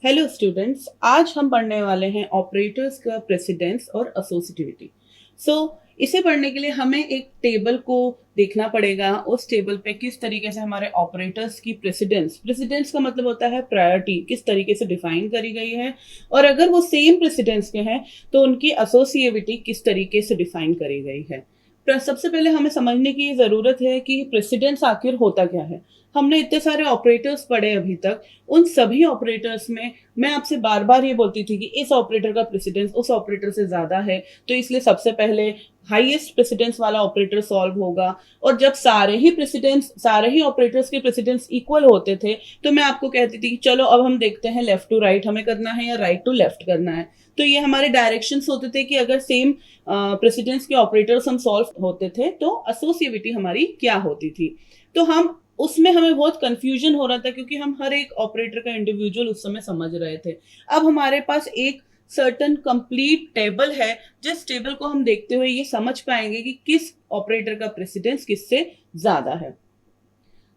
Hello students, आज हम पढ़ने वाले हैं ऑपरेटर्स का प्रेसिडेंस और एसोसिएटिविटी। इसे पढ़ने के लिए हमें एक टेबल को देखना पड़ेगा। उस टेबल पे किस तरीके से हमारे ऑपरेटर्स की प्रेसिडेंस प्रेसिडेंस का मतलब होता है प्रायोरिटी, किस तरीके से डिफाइन करी गई है, और अगर वो सेम प्रेसिडेंस के हैं तो उनकी एसोसिएटिविटी किस तरीके से डिफाइन करी गई है। सबसे पहले हमें समझने की ज़रूरत है कि प्रेसिडेंस आखिर होता क्या है। हमने इतने सारे ऑपरेटर्स पढ़े अभी तक, उन सभी ऑपरेटर्स में मैं आपसे बार बार ये बोलती थी कि इस ऑपरेटर का प्रेसिडेंस उस ऑपरेटर से ज्यादा है, तो इसलिए सबसे पहले हाईएस्ट प्रेसिडेंस वाला ऑपरेटर सॉल्व होगा। और जब सारे ही ऑपरेटर्स के प्रेसिडेंस इक्वल होते थे तो मैं आपको कहती थी कि चलो अब हम देखते हैं लेफ्ट टू राइट हमें करना है या राइट टू लेफ्ट करना है। तो ये हमारे डायरेक्शंस होते थे कि अगर सेम प्रेसिडेंस के ऑपरेटर्स हम सॉल्व होते थे तो एसोसिएटिविटी हमारी क्या होती थी। तो हम उसमें हमें बहुत कंफ्यूजन हो रहा था क्योंकि हम हर एक ऑपरेटर का इंडिविजुअल उस समय समझ रहे थे। अब हमारे पास एक सर्टन कंप्लीट टेबल है, जिस टेबल को हम देखते हुए ये समझ पाएंगे कि किस ऑपरेटर का प्रेसिडेंस किससे ज्यादा है।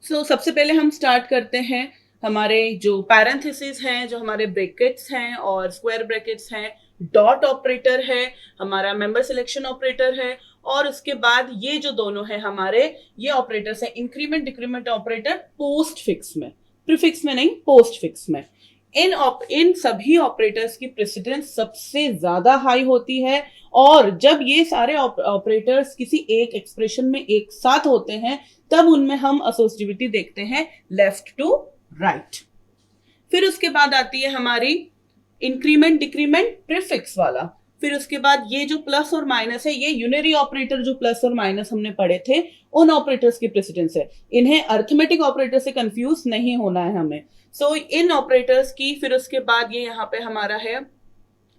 सबसे पहले हम स्टार्ट करते हैं हमारे जो पैरेंथेसिस हैं, जो हमारे ब्रैकेट्स हैं और स्क्वायर ब्रैकेट्स हैं, डॉट ऑपरेटर है, हमारा मेंबर सिलेक्शन ऑपरेटर है, और उसके बाद ये जो दोनों है हमारे ये ऑपरेटर्स है increment decrement operator post fix में, प्रीफिक्स में नहीं, पोस्ट फिक्स में। इन सभी ऑपरेटर्स की प्रेसिडेंस सबसे ज्यादा हाई होती है, और जब ये सारे ऑपरेटर्स किसी एक एक्सप्रेशन में एक साथ होते हैं तब उनमें हम एसोसिएटिविटी देखते हैं लेफ्ट टू राइट। फिर उसके बाद आती है हमारी इंक्रीमेंट डिक्रीमेंट प्रीफिक्स वाला। फिर उसके बाद ये जो प्लस और माइनस है, ये यूनरी ऑपरेटर जो प्लस और माइनस हमने पढ़े थे उन ऑपरेटर्स की प्रेसिडेंस है। इन्हें अर्थमेटिक ऑपरेटर से कंफ्यूज नहीं होना है हमें। इन ऑपरेटर्स की फिर उसके बाद ये यहाँ पे हमारा है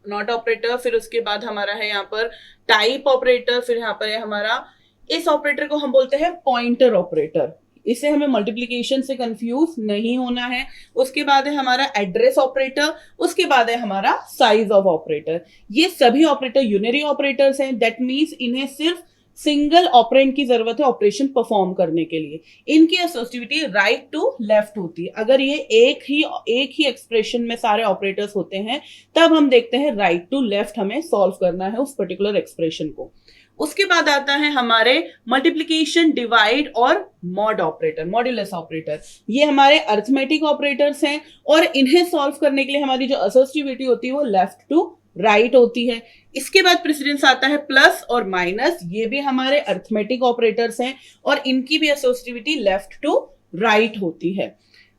नॉट ऑपरेटर, फिर उसके बाद हमारा है यहाँ पर टाइप ऑपरेटर, फिर यहाँ पर है हमारा, इस ऑपरेटर को हम बोलते हैं पॉइंटर ऑपरेटर। इसे हमें मल्टीप्लिकेशन से कंफ्यूज नहीं होना है। उसके बाद है हमारा एड्रेस ऑपरेटर, उसके बाद है हमारा साइज ऑफ ऑपरेटर। ये सभी ऑपरेटर यूनरी ऑपरेटर्स हैं, दैट मीन्स इन्हें सिर्फ सिंगल ऑपरेंड की जरूरत है ऑपरेशन परफॉर्म करने के लिए। इनकी एसोसिएटिविटी राइट टू लेफ्ट होती है। अगर ये एक ही एक्सप्रेशन में सारे ऑपरेटर्स होते हैं तब हम देखते हैं राइट टू लेफ्ट हमें सॉल्व करना है उस पर्टिकुलर एक्सप्रेशन को। उसके बाद आता है हमारे मल्टीप्लिकेशन डिवाइड और मॉड ऑपरेटर, मॉड्यूलस ऑपरेटर। ये हमारे अरिथमेटिक ऑपरेटर्स हैं और इन्हें सॉल्व करने के लिए हमारी जो एसोसिएटिविटी होती है वो लेफ्ट टू राइट होती है। इसके बाद प्रेसिडेंस आता है प्लस और माइनस, ये भी हमारे अरिथमेटिक ऑपरेटर्स हैं और इनकी भी एसोसिएटिविटी लेफ्ट टू राइट होती है।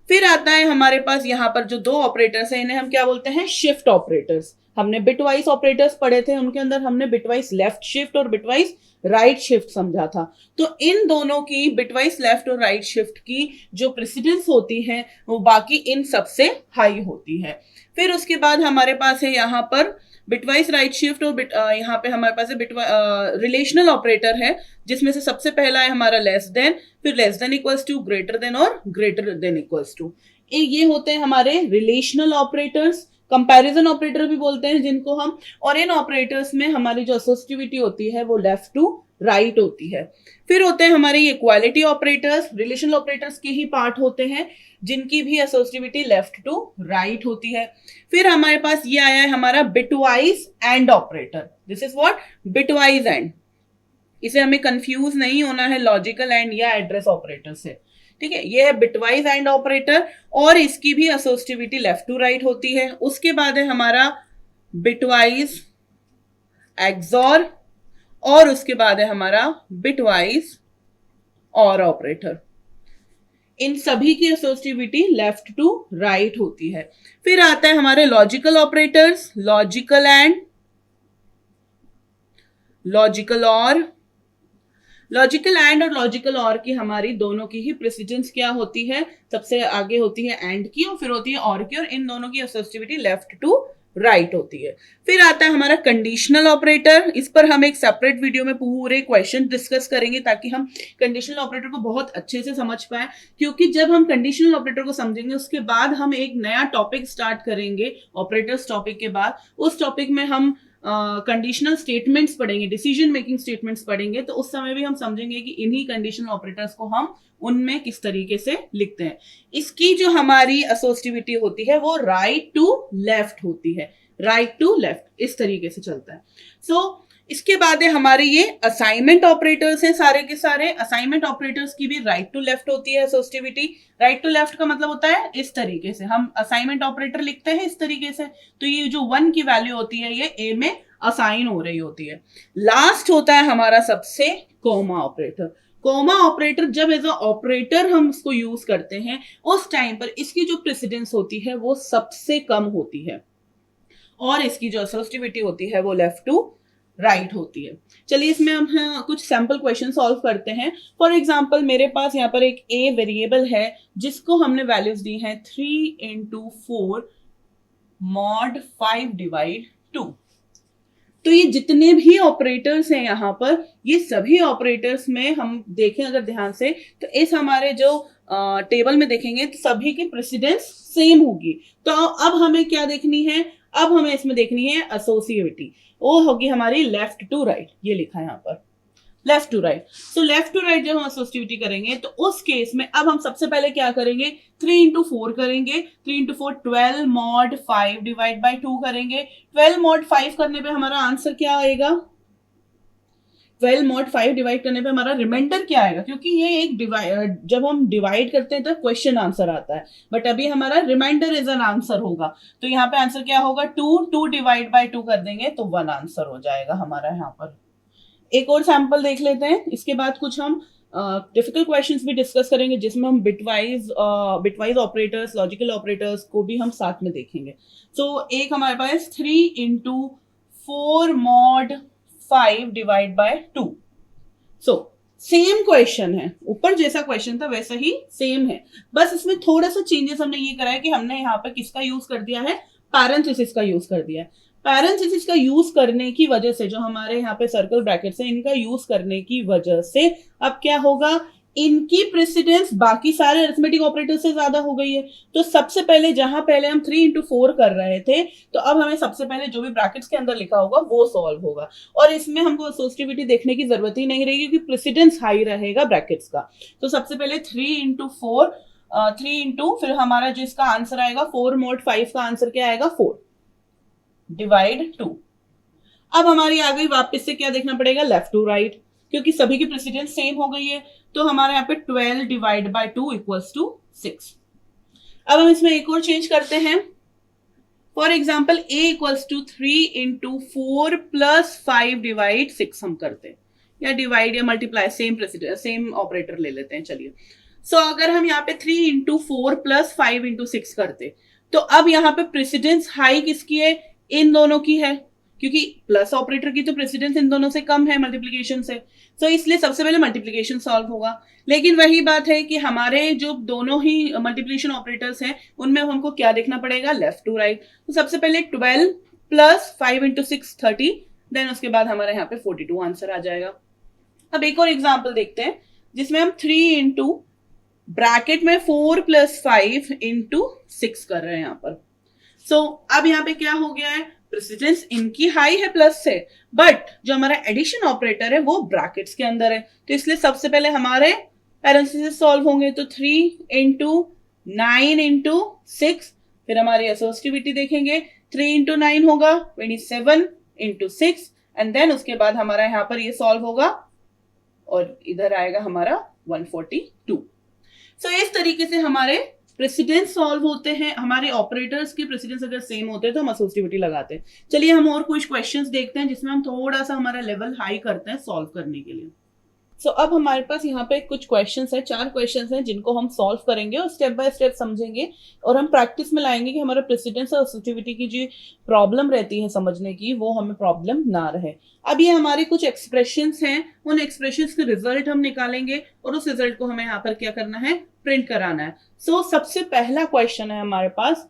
फिर आता है हमारे पास यहाँ पर जो दो ऑपरेटर्स हैं इन्हें हम क्या बोलते हैं, शिफ्ट ऑपरेटर्स। हमने बिटवाइज ऑपरेटर्स पढ़े थे, उनके अंदर हमने बिटवाइज लेफ्ट शिफ्ट और बिटवाइज राइट शिफ्ट समझा था। तो इन दोनों की बिटवाइज लेफ्ट और राइट शिफ्ट की जो प्रेसिडेंस होती है वो बाकी इन सबसे हाई होती है। फिर उसके बाद हमारे पास है यहाँ पर बिटवाइज राइट शिफ्ट और यहाँ पे हमारे पास है रिलेशनल ऑपरेटर है, जिसमें से सबसे पहला है हमारा लेस देन, फिर less than equals to, greater than और ग्रेटर देन इक्वल्स टू। ये होते हैं हमारे रिलेशनल ऑपरेटर्स, कंपैरिजन ऑपरेटर भी बोलते हैं जिनको हम। और इन ऑपरेटर्स में हमारी जो एसोसिएटिविटी होती है वो लेफ्ट टू राइट होती है। फिर होते हैं हमारे ये इक्वालिटी ऑपरेटर्स, रिलेशनल ऑपरेटर्स के ही पार्ट होते हैं जिनकी भी एसोसिएटिविटी लेफ्ट टू राइट होती है। फिर हमारे पास ये आया है हमारा bitwise and operator. This is what, bitwise and. इसे हमें कंफ्यूज नहीं होना है लॉजिकल एंड या एड्रेस ऑपरेटर से, ठीक है। ये है बिटवाइज एंड ऑपरेटर और इसकी भी एसोसिएटिविटी लेफ्ट टू राइट होती है। उसके बाद है हमारा बिटवाइज एक्सॉर और उसके बाद है हमारा बिटवाइज और ऑपरेटर। इन सभी की एसोसिएटिविटी लेफ्ट टू राइट होती है। फिर आता है हमारे logical operators, logical and, logical और। लॉजिकल एंड और लॉजिकल और की हमारी दोनों की ही प्रेसिडेंस क्या होती है, सबसे आगे होती है एंड की और फिर होती है और की, और इन दोनों की एसोसिएटिविटी लेफ्ट टू राइट होती है। फिर आता है हमारा कंडीशनल ऑपरेटर। इस पर हम एक सेपरेट वीडियो में पूरे क्वेश्चन डिस्कस करेंगे ताकि हम कंडीशनल ऑपरेटर को बहुत अच्छे से समझ पाए, क्योंकि जब हम कंडीशनल ऑपरेटर को समझेंगे उसके बाद हम एक नया टॉपिक स्टार्ट करेंगे ऑपरेटर्स टॉपिक के बाद। उस टॉपिक में हम कंडीशनल स्टेटमेंट्स पढ़ेंगे, डिसीजन मेकिंग स्टेटमेंट्स पढ़ेंगे, तो उस समय भी हम समझेंगे कि इन्हीं कंडीशनल ऑपरेटर्स को हम उनमें किस तरीके से लिखते हैं। इसकी जो हमारी एसोसिएटिविटी होती है वो राइट टू लेफ्ट होती है, राइट टू लेफ्ट इस तरीके से चलता है। सो इसके बाद है हमारे ये असाइनमेंट ऑपरेटर्स हैं सारे के सारे। असाइनमेंट ऑपरेटर्स की भी राइट टू लेफ्ट होती है एसोसिएटिविटी। राइट टू लेफ्ट का मतलब होता है इस तरीके से, हम असाइनमेंट ऑपरेटर लिखते हैं इस तरीके से, तो ये जो 1 की वैल्यू होती है ये ए में असाइन हो रही होती है। लास्ट होता है हमारा सबसे कॉमा ऑपरेटर। कॉमा ऑपरेटर जब एज अ ऑपरेटर हम इसको यूज करते हैं उस टाइम पर इसकी जो प्रेसिडेंस होती है वो सबसे कम होती है और इसकी जो एसोसिएटिविटी होती है वो लेफ्ट टू राइट होती है। चलिए इसमें हम कुछ सैंपल क्वेश्चन सॉल्व करते हैं। फॉर एग्जांपल मेरे पास यहाँ पर एक ए वेरिएबल है जिसको हमने वैल्यूज दी हैं 3 into 4 mod 5 divide 2। तो ये जितने भी ऑपरेटर्स हैं यहाँ पर, ये सभी ऑपरेटर्स में हम देखें अगर ध्यान से तो इस हमारे जो टेबल में देखेंगे तो सभी की प्रेसिडेंस सेम होगी। तो अब हमें क्या देखनी है, अब हमें इसमें देखनी है एसोसिएटिविटी, वो होगी हमारी लेफ्ट टू राइट। ये लिखा है यहाँ पर left to right. So left to right जब हम एसोसिएटिविटी करेंगे तो उस केस में अब हम सबसे पहले क्या करेंगे, 3 into 4 करेंगे। 3 into 4 12 mod 5 divide by 2 करेंगे। 12 mod 5 करने पे हमारा आंसर क्या आएगा, 12 mod 5 डिवाइड करने पे हमारा रिमाइंडर क्या आएगा, क्योंकि ये एक जब हम डिवाइड करते हैं तो क्वेश्चन आंसर आता है, बट अभी हमारा रिमाइंडर इज एन आंसर होगा। तो यहाँ पे आंसर क्या होगा, 2 डिवाइड बाय 2 कर देंगे तो 1 आंसर हो जाएगा हमारा। यहाँ पर एक और सैंपल देख लेते हैं, इसके बाद कुछ हम डिफिकल्ट क्वेश्चंस भी डिस्कस करेंगे जिसमें हम बिटवाइज ऑपरेटर्स, लॉजिकल ऑपरेटर्स को भी हम साथ में देखेंगे। सो एक हमारे पास 3 into 4 mod 5 divide by 2। So same question है, ऊपर जैसा क्वेश्चन था वैसा ही सेम है, बस इसमें थोड़ा सा चेंजेस हमने ये करा है कि हमने यहाँ पे किसका यूज कर दिया है, पैरेंथेसिस का यूज कर दिया है। पैरेंथेसिस का यूज करने की वजह से जो हमारे यहाँ पे सर्कल ब्रैकेट्स हैं इनका यूज करने की वजह से अब क्या होगा, इनकी प्रेसिडेंस बाकी सारे अरिथमेटिक ऑपरेटर से ज्यादा हो गई है। तो सबसे पहले जहां पहले हम 3 into 4 कर रहे थे तो अब हमें सबसे पहले जो भी ब्रैकेट्स के अंदर लिखा होगा वो सॉल्व होगा और इसमें हमको एसोसिएटिविटी देखने की जरूरत ही नहीं रहेगी क्योंकि प्रेसिडेंस हाई रहेगा ब्रैकेट्स का। तो सबसे पहले 3 into 4 3 into फिर हमारा जो इसका आंसर आएगा 4 mod 5 का आंसर क्या आएगा 4 डिवाइड 2। अब हमारी आ गई वापस से क्या देखना पड़ेगा, लेफ्ट टू राइट, क्योंकि सभी की प्रेसिडेंस सेम हो गई है। तो हमारे यहाँ पे 12 डिवाइड बाय 2 इक्वल्स टू 6। अब हम इसमें एक और चेंज करते हैं। For example a equals to 3 into 4 plus 5 divide 6 हम करते हैं, या डिवाइड या मल्टीप्लाई, सेम ऑपरेटर ले लेते हैं। चलिए सो अगर हम यहाँ पे 3 into 4 plus 5 into 6 करते तो अब यहाँ पे प्रेसिडेंस हाई किसकी है, इन दोनों की है, क्योंकि प्लस ऑपरेटर की तो प्रेसिडेंस इन दोनों से कम है मल्टीप्लिकेशन से। तो इसलिए सबसे पहले मल्टीप्लिकेशन सॉल्व होगा। लेकिन वही बात है कि हमारे जो दोनों ही मल्टीप्लिकेशन ऑपरेटर्स हैं उनमें हमको क्या देखना पड़ेगा, लेफ्ट टू राइट। तो सबसे पहले 12 plus 5 into 6 30, देन उसके बाद हमारे यहाँ पे 42 आंसर आ जाएगा। अब एक और एग्जाम्पल देखते हैं जिसमें हम 3 into ब्रैकेट में 4 plus 5 into 6 कर रहे हैं यहाँ पर। सो अब यहाँ पे क्या हो गया है, प्रेसिडेंस इनकी हाई है प्लस से, बट जो हमारा एडिशन ऑपरेटर है वो ब्रैकेट्स के अंदर है। तो इसलिए सबसे पहले हमारे पैरेंथेसिस सॉल्व होंगे। तो 3 into 9 into 6, फिर हमारी एसोसिएटिविटी देखेंगे, 3 into 9 होगा 27 into 6, एंड देन उसके बाद हमारा यहाँ पर ये सॉल्व होगा और इधर आएगा हमारा 142। सो इस तरीके से हमारे प्रेसिडेंस सॉल्व होते हैं। हमारे ऑपरेटर्स के प्रेसिडेंस अगर सेम होते हैं तो हम एसोसिएटिविटी लगाते हैं। चलिए हम और कुछ क्वेश्चंस देखते हैं जिसमें हम थोड़ा सा हमारा लेवल हाई करते हैं सॉल्व करने के लिए। सो अब हमारे पास यहाँ पे कुछ क्वेश्चंस हैं, 4 क्वेश्चंस हैं जिनको हम सॉल्व करेंगे और स्टेप बाय स्टेप समझेंगे और हम प्रैक्टिस में लाएंगे कि हमारा प्रेसिडेंस और एसोसिएटिविटी की जो प्रॉब्लम रहती है समझने की वो हमें प्रॉब्लम ना रहे। अब ये हमारे कुछ एक्सप्रेशंस हैं, उन एक्सप्रेशंस के रिजल्ट हम निकालेंगे और उस रिजल्ट को हमें यहाँ पर क्या करना है, प्रिंट कराना है। सो सबसे पहला क्वेश्चन है हमारे पास,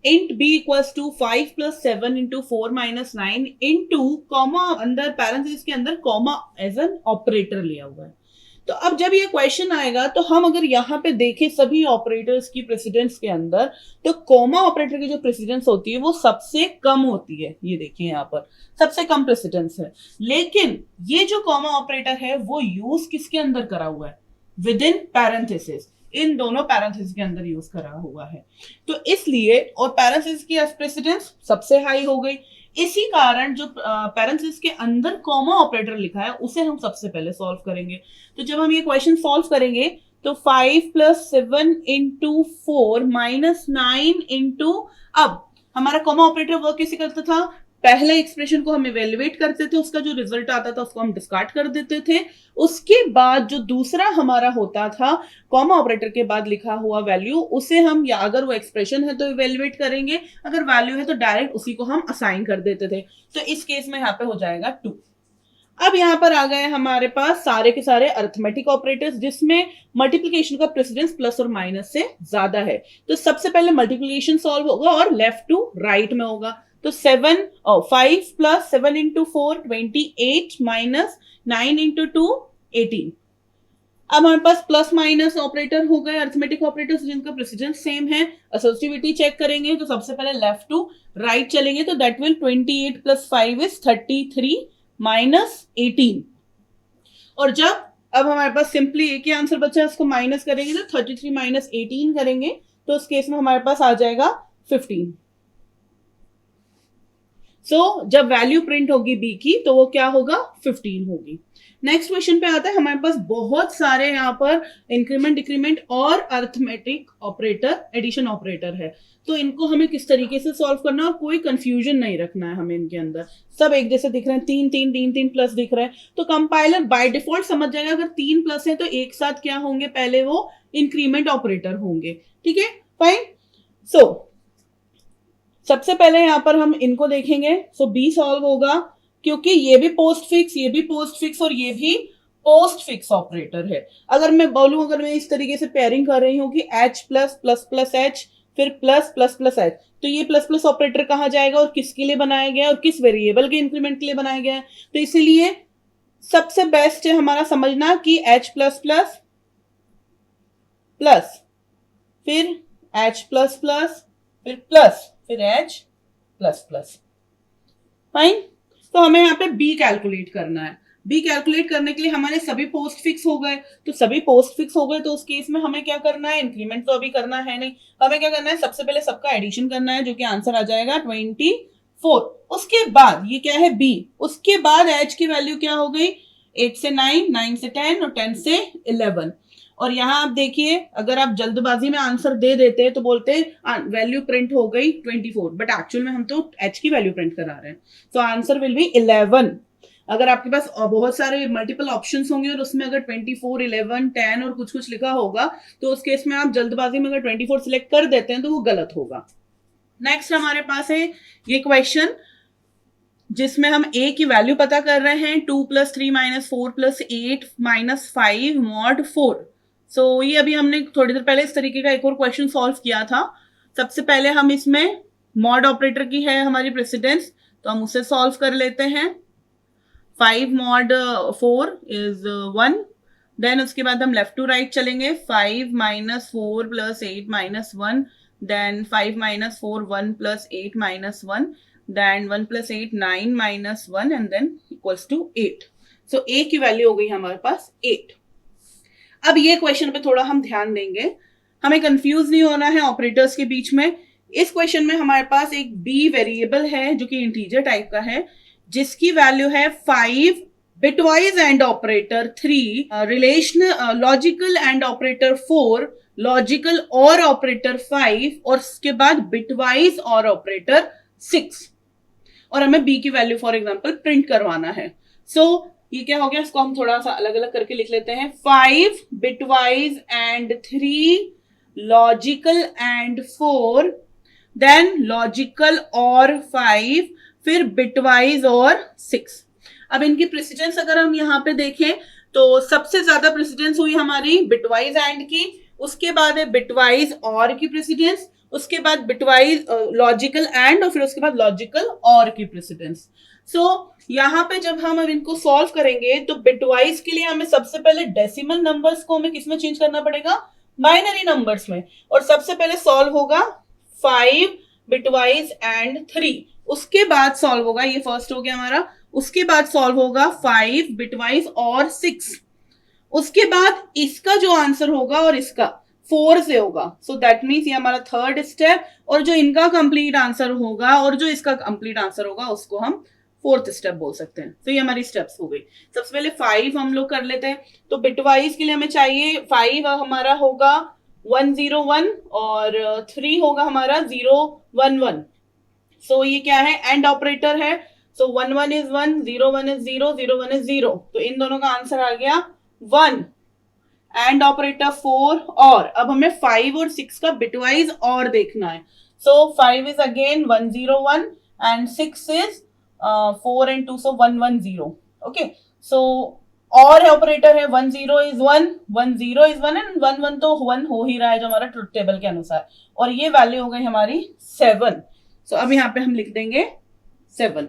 int b equals to 5 plus 7 into 4 minus 9 into comma, अंदर पैरेंथेसिस के अंदर कॉमा एज एन ऑपरेटर लिया हुआ है। तो अब जब ये क्वेश्चन आएगा तो हम अगर यहाँ पे देखें सभी ऑपरेटर्स की प्रेसिडेंस के अंदर, तो कॉमा ऑपरेटर की जो प्रेसिडेंस होती है वो सबसे कम होती है। ये देखिए यहाँ पर सबसे कम प्रेसिडेंस है, लेकिन ये जो कॉमा ऑपरेटर है वो यूज किसके अंदर करा हुआ है, विद इन पैरेंथेसिस, इन दोनों पैरेंथेसिस के अंदर यूज करा हुआ है। तो इसलिए और पैरेंथेसिस की प्रेसिडेंस सबसे हाई हो गई, इसी कारण जो पैरेंथेसिस के अंदर कॉमा ऑपरेटर लिखा है उसे हम सबसे पहले सॉल्व करेंगे। तो जब हम ये क्वेश्चन सॉल्व करेंगे तो 5 + 7 × 4 - 9 इंटू, अब हमारा कॉमा ऑपरेटर वर्क कैसे करता था, पहले एक्सप्रेशन को हम इवेल्युएट करते थे, उसका जो रिजल्ट आता था उसको हम डिस्कार्ड कर देते थे, उसके बाद जो दूसरा हमारा होता था कॉमा ऑपरेटर के बाद लिखा हुआ वैल्यू, उसे हम, या अगर वो एक्सप्रेशन है तो इवेल्युएट करेंगे, अगर वैल्यू है तो डायरेक्ट उसी को हम असाइन कर देते थे। तो इस केस में यहाँ पे हो जाएगा 2। अब यहाँ पर आ गए हमारे पास सारे के सारे अरिथमेटिक ऑपरेटर्स जिसमें मल्टीप्लिकेशन का प्रेसिडेंस प्लस और माइनस से ज्यादा है। तो सबसे पहले मल्टीप्लिकेशन सॉल्व होगा और लेफ्ट टू राइट में होगा। तो 5 + 7 × 4 28 - 9 × 2 18। अब हमारे पास प्लस माइनस ऑपरेटर हो गए, अरिथमेटिक ऑपरेटर्स जिनका प्रेसिडेंस सेम है। एसोसिएटिविटी चेक करेंगे तो सबसे पहले लेफ्ट टू राइट चलेंगे, तो दैट विल 28 + 5 = 33 - 18। और जब अब हमारे पास सिंपली एक ही आंसर बचा है, इसको माइनस करेंगे तो 33 - 18 करेंगे, तो उस केस में हमारे पास आ जाएगा 15। जब वैल्यू प्रिंट होगी बी की तो वो क्या होगा, 15 होगी। नेक्स्ट क्वेश्चन पे आता है, हमारे पास बहुत सारे यहाँ पर इंक्रीमेंट, डिक्रीमेंट और अरिथमेटिक ऑपरेटर, एडिशन ऑपरेटर है, तो इनको हमें किस तरीके से सॉल्व करना है और कोई कंफ्यूजन नहीं रखना है हमें इनके अंदर। सब एक जैसे दिख रहे हैं, 3 3 3 3 प्लस दिख रहा है, तो कंपाइलर बाय डिफॉल्ट समझ जाएगा अगर 3 प्लस है तो एक साथ क्या होंगे, पहले वो इंक्रीमेंट ऑपरेटर होंगे। ठीक है, फाइन। सबसे पहले यहां पर हम इनको देखेंगे। बी सॉल्व होगा क्योंकि ये भी पोस्ट फिक्स, ये भी पोस्ट फिक्स और ये भी पोस्ट फिक्स ऑपरेटर है। अगर मैं बोलूं, अगर मैं इस तरीके से पेयरिंग कर रही हूं कि H +++ H फिर +++ H, तो ये प्लस प्लस ऑपरेटर कहां जाएगा और किसके लिए बनाया गया और किस वेरिएबल के इंक्रीमेंट के लिए बनाया गया है। तो इसीलिए सबसे बेस्ट है हमारा समझना कि H ++ प्लस फिर H ++ फिर प्लस फिर H++। फाइन। तो हमें यहाँ पे बी कैलकुलेट करना है। बी कैलकुलेट करने के लिए हमारे सभी पोस्ट फिक्स हो गए, तो सभी पोस्ट फिक्स हो गए तो उस केस में हमें क्या करना है, इंक्रीमेंट तो अभी करना है नहीं, हमें क्या करना है, सबसे पहले सबका एडिशन करना है, जो कि आंसर आ जाएगा 24। उसके बाद ये क्या है, बी, उसके बाद H की वैल्यू क्या हो गई, 8 से 9, 9 से 10 और 10 से 11। और यहां आप देखिए, अगर आप जल्दबाजी में आंसर दे देते तो बोलते वैल्यू प्रिंट हो गई 24, बट एक्चुअल में हम तो H की वैल्यू प्रिंट करा रहे हैं, तो आंसर विल बी 11। अगर आपके पास बहुत सारे मल्टीपल ऑप्शंस होंगे और उसमें अगर 24, 11, 10 और कुछ कुछ लिखा होगा, तो उस केस में आप जल्दबाजी में अगर 24 सिलेक्ट कर देते हैं तो वो गलत होगा। नेक्स्ट हमारे पास है ये क्वेश्चन जिसमें हम a की वैल्यू पता कर रहे हैं, 2 + 3 - 4 + 8 - 5 mod 4। ये अभी हमने थोड़ी देर पहले इस तरीके का एक और क्वेश्चन सॉल्व किया था। सबसे पहले हम इसमें मॉड ऑपरेटर की है हमारी प्रेसिडेंस, तो हम उसे सॉल्व कर लेते हैं। 5 mod 4 = 1। देन उसके बाद हम लेफ्ट टू राइट चलेंगे, 5 - 4 + 8 - 1, then 5 - 4 1 + 8 - 1, then 1 + 8 9 - 1 and then equals to 8। a की वैल्यू हो गई हमारे पास 8। अब ये क्वेश्चन पे थोड़ा हम ध्यान देंगे, हमें कंफ्यूज नहीं होना है ऑपरेटर्स के बीच में। इस क्वेश्चन में हमारे पास एक b वेरिएबल है जो कि इंटीजर टाइप का है, जिसकी वैल्यू है 5, bitwise and operator 3, relation logical and operator 4, logical और ऑपरेटर 5 और उसके बाद बिटवाइज और ऑपरेटर 6। और हमें b की वैल्यू फॉर एग्जांपल प्रिंट करवाना है। ये क्या हो गया, इसको हम थोड़ा सा अलग अलग करके लिख लेते हैं। 5 bitwise and 3, logical and 4, then logical or 5, फिर बिटवाइज और 6। अब इनकी प्रेसिडेंस अगर हम यहाँ पे देखें तो सबसे ज्यादा प्रेसिडेंस हुई हमारी बिटवाइज एंड की, उसके बाद है बिटवाइज और की प्रेसिडेंस, उसके बाद बिटवाइज लॉजिकल एंड, और फिर उसके बाद लॉजिकल और की प्रेसिडेंस। सो यहाँ पे जब हम अब इनको सॉल्व करेंगे तो बिटवाइज के लिए हमें सबसे पहले डेसिमल नंबर्स को हमें किसमें चेंज करना पड़ेगा, बाइनरी नंबर्स में। और सबसे पहले सॉल्व होगा 5 बिटवाइज एंड 3, उसके बाद सॉल्व होगा, ये फर्स्ट हो गया हमारा, उसके बाद सॉल्व होगा 5 बिटवाइज और 6, उसके बाद इसका जो आंसर होगा और इसका 4 से होगा। सो दैट मीन्स ये हमारा थर्ड स्टेप, और जो इनका कंप्लीट आंसर होगा और जो इसका कंप्लीट आंसर होगा उसको हम फोर्थ स्टेप बोल सकते हैं। तो ये हमारी स्टेप्स हो गई। सबसे पहले 5 हम लोग कर लेते हैं। तो बिटवाइज के लिए हमें चाहिए 5 हमारा होगा 101 और 3 होगा हमारा 011। सो ये क्या है, एंड ऑपरेटर है। सो 11 इज 1, 01 इज 0, 01 इज 0, तो इन दोनों का आंसर आ गया 1। एंड ऑपरेटर 4, और अब हमें 5 और 6 का बिटवाइज और देखना है। So 5 is again 101 and 6 is 4 and 2, so 110। Okay, so और ऑपरेटर है 10 इज 1, 10 इज 1 एंड 11 तो 1 हो ही रहा है जो हमारा ट्रुथ टेबल के अनुसार, और ये वैल्यू हो गई हमारी 7। सो अब यहाँ पे हम लिख देंगे 7।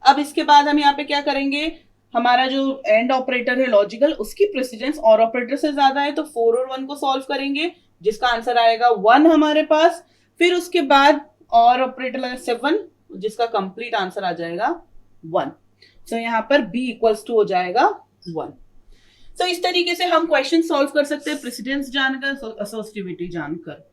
अब इसके बाद हम यहाँ पे क्या करेंगे, हमारा जो एंड ऑपरेटर है लॉजिकल, उसकी प्रेसिडेंस और ऑपरेटर से ज्यादा है, तो 4 और 1 को सॉल्व करेंगे, जिसका आंसर आएगा 1 हमारे पास। फिर उसके बाद और ऑपरेटर लगा 7, जिसका कंप्लीट आंसर आ जाएगा 1। सो यहाँ पर b इक्वल्स टू हो जाएगा 1। सो इस तरीके से हम क्वेश्चन सॉल्व कर सकते हैं प्रेसिडेंस जानकर, एसोसिएटिविटी जानकर।